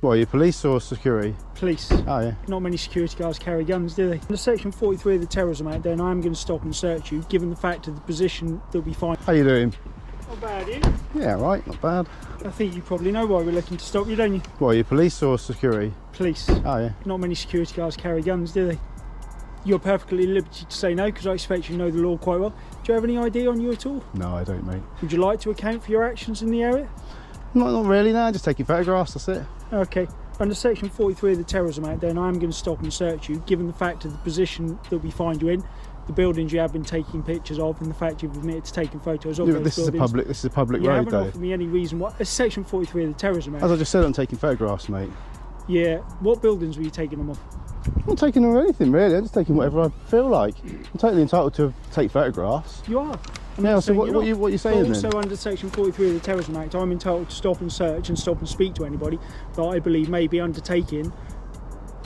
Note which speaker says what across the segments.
Speaker 1: What, are you police or security?
Speaker 2: Police.
Speaker 1: Oh, yeah.
Speaker 2: Not many security guards carry guns, do they? Under Section 43 of the Terrorism Act, then I am going to stop and search you, given the fact of the position that we find.
Speaker 1: How you doing?
Speaker 2: Not bad, you?
Speaker 1: Yeah, right, not bad.
Speaker 2: I think you probably know why we're looking to stop you, don't you?
Speaker 1: What, are you police or security?
Speaker 2: Police.
Speaker 1: Oh, yeah.
Speaker 2: Not many security guards carry guns, do they? You're perfectly at liberty to say no, because I expect you know the law quite well. Do you have any idea on you at all?
Speaker 1: No, I don't, mate.
Speaker 2: Would you like to account for your actions in the area?
Speaker 1: Not really, no, just taking photographs, that's it.
Speaker 2: Okay. Under Section 43 of the Terrorism Act, then I am going to stop and search you, given the fact of the position that we find you in, the buildings you have been taking pictures of, and the fact you've admitted to taking photos of
Speaker 1: Yeah,
Speaker 2: those
Speaker 1: but this is a public
Speaker 2: you
Speaker 1: road,
Speaker 2: haven't
Speaker 1: though.
Speaker 2: offered me any reason why. It's Section 43 of the Terrorism Act.
Speaker 1: As I just said, I'm taking photographs, mate.
Speaker 2: Yeah. What buildings were you taking them off?
Speaker 1: I'm not taking them or anything, really. I'm just taking whatever I feel like. I'm totally entitled to take photographs.
Speaker 2: You are.
Speaker 1: Yeah, so what are you saying then?
Speaker 2: Also, under Section 43 of the Terrorism Act, I'm entitled to stop and search and stop and speak to anybody that I believe may be undertaking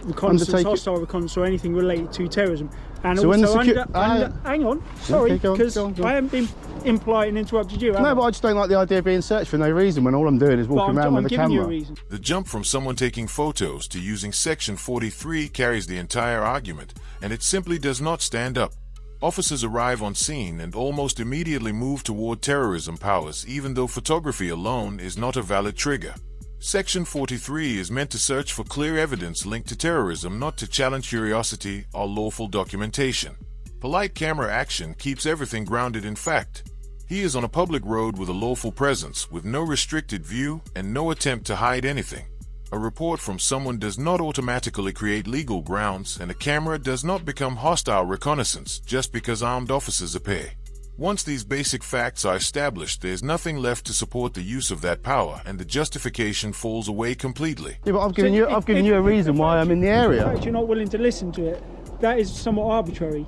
Speaker 2: reconnaissance, hostile reconnaissance, or anything related to terrorism. And
Speaker 1: so
Speaker 2: also hang on, sorry,
Speaker 1: okay,
Speaker 2: because
Speaker 1: go on.
Speaker 2: I haven't been impolite and interrupted you.
Speaker 1: No, but I just don't like the idea of being searched for no reason when all I'm doing is walking around with a camera.
Speaker 2: You a reason.
Speaker 3: The jump from someone taking photos to using Section 43 carries the entire argument, and it simply does not stand up. Officers arrive on scene and almost immediately move toward terrorism powers, even though photography alone is not a valid trigger. Section 43 is meant to search for clear evidence linked to terrorism, not to challenge curiosity or lawful documentation. Polite camera action keeps everything grounded in fact. He is on a public road with a lawful presence, with no restricted view and no attempt to hide anything. A report from someone does not automatically create legal grounds, and a camera does not become hostile reconnaissance just because armed officers appear. Once these basic facts are established, there's nothing left to support the use of that power, and the justification falls away completely.
Speaker 1: Yeah, but I've given you a reason why I'm in the area.
Speaker 2: In fact, you're not willing to listen to it. That is somewhat arbitrary.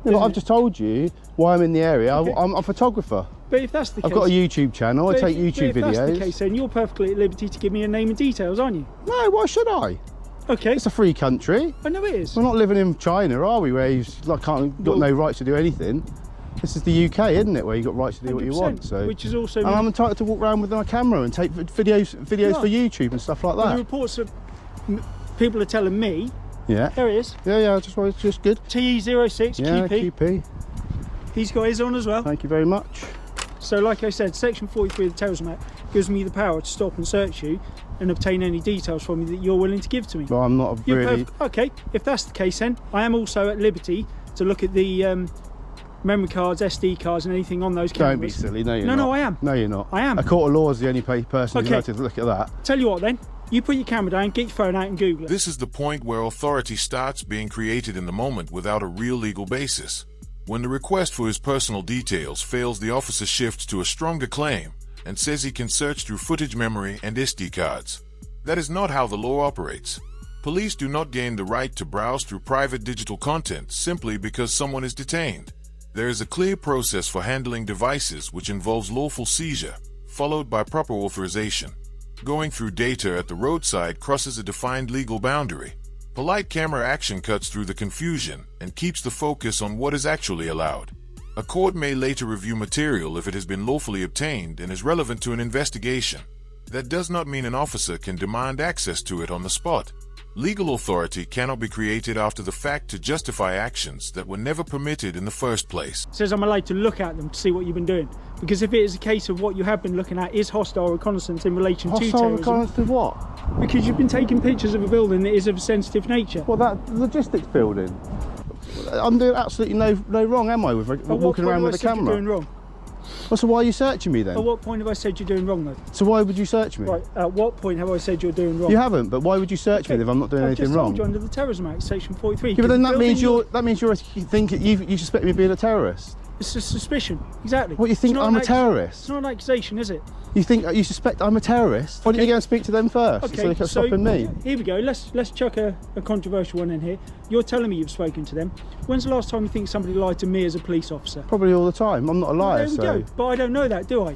Speaker 1: Yeah, but I've just told you why I'm in the area.
Speaker 2: Okay.
Speaker 1: I'm a photographer.
Speaker 2: But if that's the case,
Speaker 1: I've got a YouTube channel. I take YouTube videos.
Speaker 2: If that's the case, then you're perfectly at liberty to give me a name and details, aren't you?
Speaker 1: No, why should I?
Speaker 2: Okay.
Speaker 1: It's a free country.
Speaker 2: I know it is.
Speaker 1: We're not living in China, are we? Where you've got no rights to do anything. This is the UK, isn't it? Where you've got rights to do what you want. So,
Speaker 2: which is also.
Speaker 1: And I'm entitled to walk around with my camera and take videos for YouTube and stuff like that.
Speaker 2: The reports of people are telling me.
Speaker 1: Yeah.
Speaker 2: There he is.
Speaker 1: Yeah. Just good.
Speaker 2: TE06
Speaker 1: yeah,
Speaker 2: QP. He's got his on as well.
Speaker 1: Thank you very much.
Speaker 2: So, like I said, Section 43 of the Terrorism Act gives me the power to stop and search you and obtain any details from you that you're willing to give to me.
Speaker 1: Well, I'm not really.
Speaker 2: Okay, if that's the case, then I am also at liberty to look at the memory cards, SD cards, and anything on those cameras.
Speaker 1: Don't be silly. No, you're not.
Speaker 2: No, I am.
Speaker 1: No, you're not.
Speaker 2: I am.
Speaker 1: A court of law is the only person who's allowed to look at that.
Speaker 2: Tell you what, then. You put your camera down, get your phone out, and Google it.
Speaker 3: This is the point where authority starts being created in the moment without a real legal basis. When the request for his personal details fails, the officer shifts to a stronger claim and says he can search through footage memory and SD cards. That is not how the law operates. Police do not gain the right to browse through private digital content simply because someone is detained. There is a clear process for handling devices which involves lawful seizure, followed by proper authorization. Going through data at the roadside crosses a defined legal boundary. Polite camera action cuts through the confusion and keeps the focus on what is actually allowed. A court may later review material if it has been lawfully obtained and is relevant to an investigation. That does not mean an officer can demand access to it on the spot. Legal authority cannot be created after the fact to justify actions that were never permitted in the first place.
Speaker 2: It says I'm allowed to look at them to see what you've been doing. Because if it is a case of what you have been looking at is hostile reconnaissance in relation to terrorism.
Speaker 1: Hostile reconnaissance to what?
Speaker 2: Because you've been taking pictures of a building that is of a sensitive nature.
Speaker 1: Well, that logistics building. I'm doing absolutely no wrong, am I, with walking around with a camera?
Speaker 2: You're doing wrong.
Speaker 1: Well, so why are you searching me then?
Speaker 2: At what point have I said you're doing wrong, though?
Speaker 1: So why would you search me?
Speaker 2: Right, at what point have I said you're doing wrong?
Speaker 1: You haven't, but why would you search me if I'm not doing anything wrong?
Speaker 2: I've just told you under the Terrorism Act, Section 43.
Speaker 1: Yeah, but then that means you suspect me of being a terrorist.
Speaker 2: It's a suspicion, exactly.
Speaker 1: What, you think I'm a terrorist?
Speaker 2: It's not an accusation, is it?
Speaker 1: You suspect I'm a terrorist? Why don't you go and speak to them first instead of stopping me?
Speaker 2: Here we go. Let's chuck a controversial one in here. You're telling me you've spoken to them. When's the last time you think somebody lied to me as a police officer?
Speaker 1: Probably all the time. I'm not a liar.
Speaker 2: There we go. But I don't know that, do I?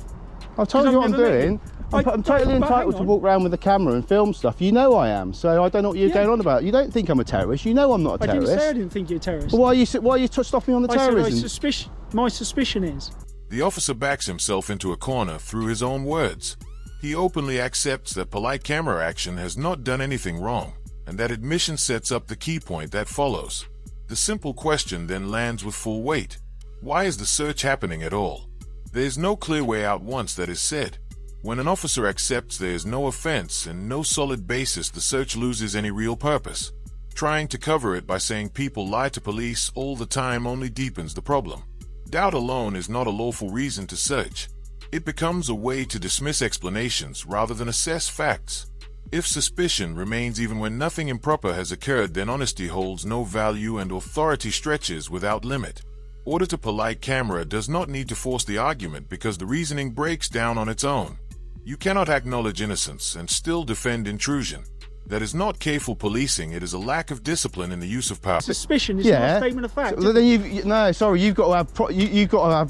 Speaker 1: I've told you what I'm doing. I'm totally entitled to walk around with a camera and film stuff. You know I am, so I don't know what you're going on about. You don't think I'm a terrorist. You know I'm not a terrorist.
Speaker 2: I didn't say I didn't think you're a terrorist.
Speaker 1: But why are you stopping me on the terrorism?
Speaker 2: My suspicion is.
Speaker 3: The officer backs himself into a corner through his own words. He openly accepts that polite camera action has not done anything wrong, and that admission sets up the key point that follows. The simple question then lands with full weight. Why is the search happening at all? There is no clear way out once that is said. When an officer accepts there is no offense and no solid basis, the search loses any real purpose. Trying to cover it by saying people lie to police all the time only deepens the problem. Doubt alone is not a lawful reason to search. It becomes a way to dismiss explanations rather than assess facts. If suspicion remains even when nothing improper has occurred, then honesty holds no value and authority stretches without limit. Auditor polite camera does not need to force the argument because the reasoning breaks down on its own. You cannot acknowledge innocence and still defend intrusion. That is not careful policing, it is a lack of discipline in the use of power.
Speaker 2: Suspicion is not a statement of fact.
Speaker 1: So then you've got to have you've got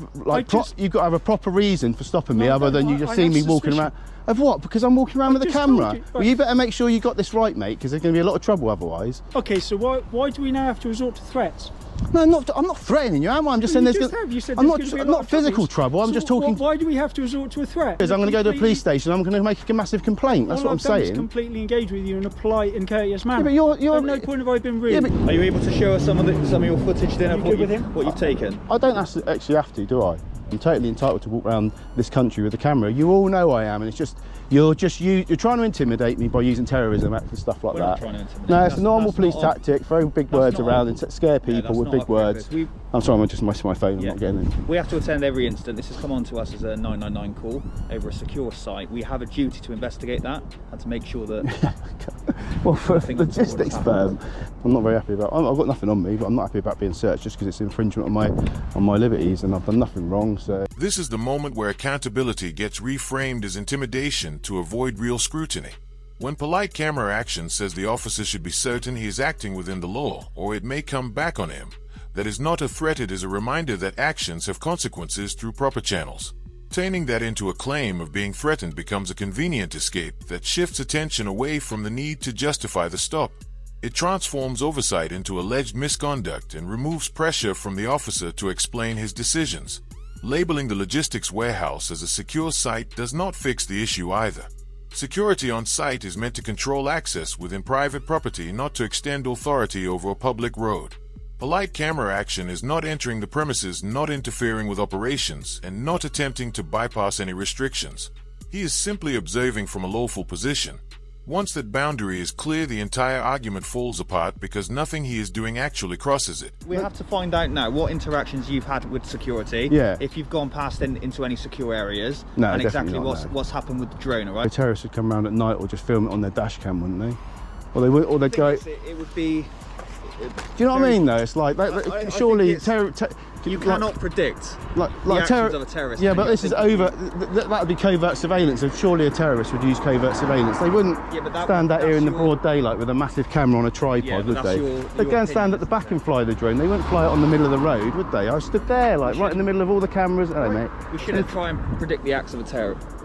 Speaker 1: to have a proper reason for stopping me, other than you just see me walking around. Of what? Because I'm walking around with a camera. Well, you better make sure you got this right, mate, because there's going to be a lot of trouble otherwise.
Speaker 2: Okay, so why do we now have to resort to threats?
Speaker 1: No, I'm not threatening you, am I? I'm just saying I'm not physical trouble. I'm just talking.
Speaker 2: Why do we have to resort to a threat?
Speaker 1: Because I'm going to go to a police station. I'm going to make a massive complaint. That's what I'm saying.
Speaker 2: Completely engage with you in a polite and courteous manner.
Speaker 1: Yeah, but you're
Speaker 2: at no point have I been rude.
Speaker 4: Yeah, are you able to show us some of your footage then of what you've taken?
Speaker 1: I don't actually have to, do I? I'm totally entitled to walk around this country with a camera. You all know I am, and it's just you're trying to intimidate me by using terrorism act and stuff like that.
Speaker 4: Not trying to intimidate.
Speaker 1: No, it's a normal police tactic. Throw big words around and scare people with big words. I'm sorry, I'm just messing my phone. I'm not getting in.
Speaker 4: We have to attend every incident. This has come on to us as a 999 call over a secure site. We have a duty to investigate that and to make sure that.
Speaker 1: Well, for a logistics firm, I'm not very happy about. I've got nothing on me, but I'm not happy about being searched just because it's infringement on my liberties, and I've done nothing wrong. So
Speaker 3: this is the moment where accountability gets reframed as intimidation to avoid real scrutiny. When polite camera action says the officer should be certain he is acting within the law, or it may come back on him, that is not a threat. It is a reminder that actions have consequences through proper channels. Turning that into a claim of being threatened becomes a convenient escape that shifts attention away from the need to justify the stop. It transforms oversight into alleged misconduct and removes pressure from the officer to explain his decisions. Labeling the logistics warehouse as a secure site does not fix the issue either. Security on site is meant to control access within private property, not to extend authority over a public road. Polite camera action is not entering the premises, not interfering with operations, and not attempting to bypass any restrictions. He is simply observing from a lawful position. Once that boundary is clear, the entire argument falls apart because nothing he is doing actually crosses it.
Speaker 4: We have to find out now what interactions you've had with security, if you've gone past into any secure areas, and exactly what's happened with the drone, all right?
Speaker 1: The terrorists would come around at night or just film it on their dash cam, wouldn't they? Or they would, or they'd go...
Speaker 4: It would be...
Speaker 1: Do you know what I mean, though? It's like, surely...
Speaker 4: You cannot predict
Speaker 1: the
Speaker 4: actions of a terrorist.
Speaker 1: Yeah, but this is over. That would be covert surveillance, and surely a terrorist would use covert surveillance. They wouldn't stand out here in the broad daylight with a massive camera on a tripod, would they? They'd go and stand at the back and fly the drone. They wouldn't fly it on the middle of the road, would they? I stood there, right in the middle of all the cameras. Hello, mate.
Speaker 4: We shouldn't try and predict the acts of a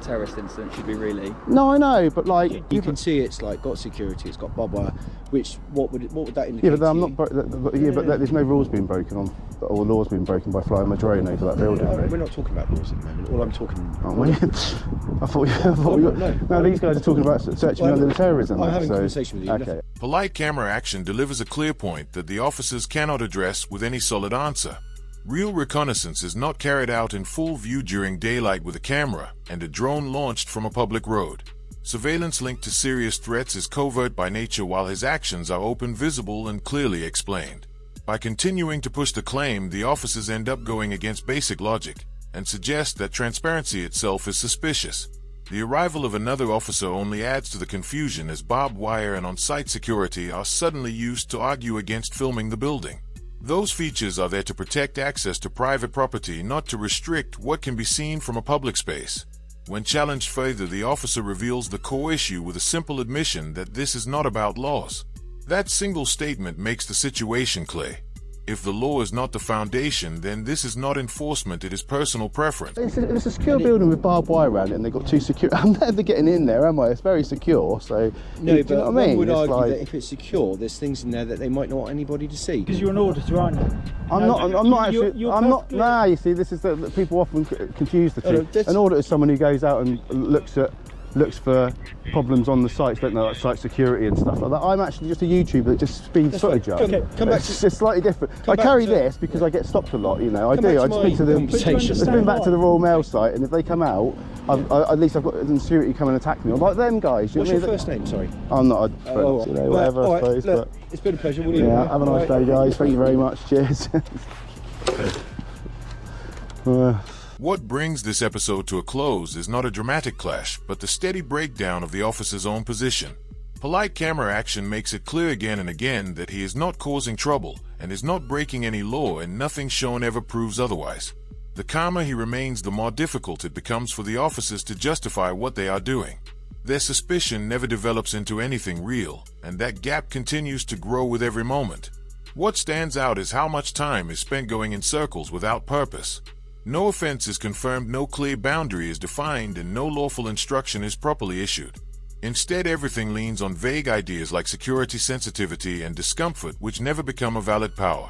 Speaker 4: terrorist incident, should we really?
Speaker 1: No, I know, but like...
Speaker 5: You can see it's like got security, it's got barbed wire, which, what would that indicate?
Speaker 1: Yeah, but I'm not... but there's no rules being broken on, or laws being broken by flying my drone over that building.
Speaker 5: No, we're not talking about laws at the moment. All I'm talking...
Speaker 1: Aren't we? I thought no, these guys are talking about searching me under the terrorism.
Speaker 5: I'm having a conversation with you.
Speaker 1: Okay.
Speaker 3: Polite camera action delivers a clear point that the officers cannot address with any solid answer. Real reconnaissance is not carried out in full view during daylight with a camera and a drone launched from a public road. Surveillance linked to serious threats is covert by nature, while his actions are open, visible, and clearly explained. By continuing to push the claim, the officers end up going against basic logic and suggest that transparency itself is suspicious. The arrival of another officer only adds to the confusion, as barbed wire and on-site security are suddenly used to argue against filming the building. Those features are there to protect access to private property, not to restrict what can be seen from a public space. When challenged further, the officer reveals the core issue with a simple admission that this is not about laws. That single statement makes the situation clear. If the law is not the foundation, then this is not enforcement, it is personal preference.
Speaker 1: It's a secure building with barbed wire around it, and they've got two secure... I'm never getting in there, am I? It's very secure, so...
Speaker 5: No,
Speaker 1: but
Speaker 5: you know what I mean? Would argue
Speaker 1: like...
Speaker 5: that if it's secure, there's things in there that they might not want anybody to see.
Speaker 2: Because you're an auditor, aren't you?
Speaker 1: I'm not actually... I'm not... Nah, you see, this is that people often confuse the two. An auditor is someone who goes out and looks at looks for problems on the sites, don't they, like site security and stuff like that. I'm actually just a YouTuber that just speeds footage up.
Speaker 5: Okay, come back
Speaker 1: It's just slightly different. I carry this because I get stopped a lot, you know. I do. I speak to them. Let's been back to the Royal Mail site, and if they come out, at least I've got the security come and attack me. I'm like them guys.
Speaker 5: What's your first name? Sorry.
Speaker 1: I'm not a friend, you know, whatever, I suppose.
Speaker 5: Look, it's been a pleasure.
Speaker 1: Yeah, have a nice day, guys. Thank you very much. Cheers.
Speaker 3: What brings this episode to a close is not a dramatic clash, but the steady breakdown of the officer's own position. Polite camera action makes it clear again and again that he is not causing trouble and is not breaking any law, and nothing shown ever proves otherwise. The calmer he remains, the more difficult it becomes for the officers to justify what they are doing. Their suspicion never develops into anything real, and that gap continues to grow with every moment. What stands out is how much time is spent going in circles without purpose. No offense is confirmed, no clear boundary is defined, and no lawful instruction is properly issued. Instead, everything leans on vague ideas like security, sensitivity, and discomfort, which never become a valid power.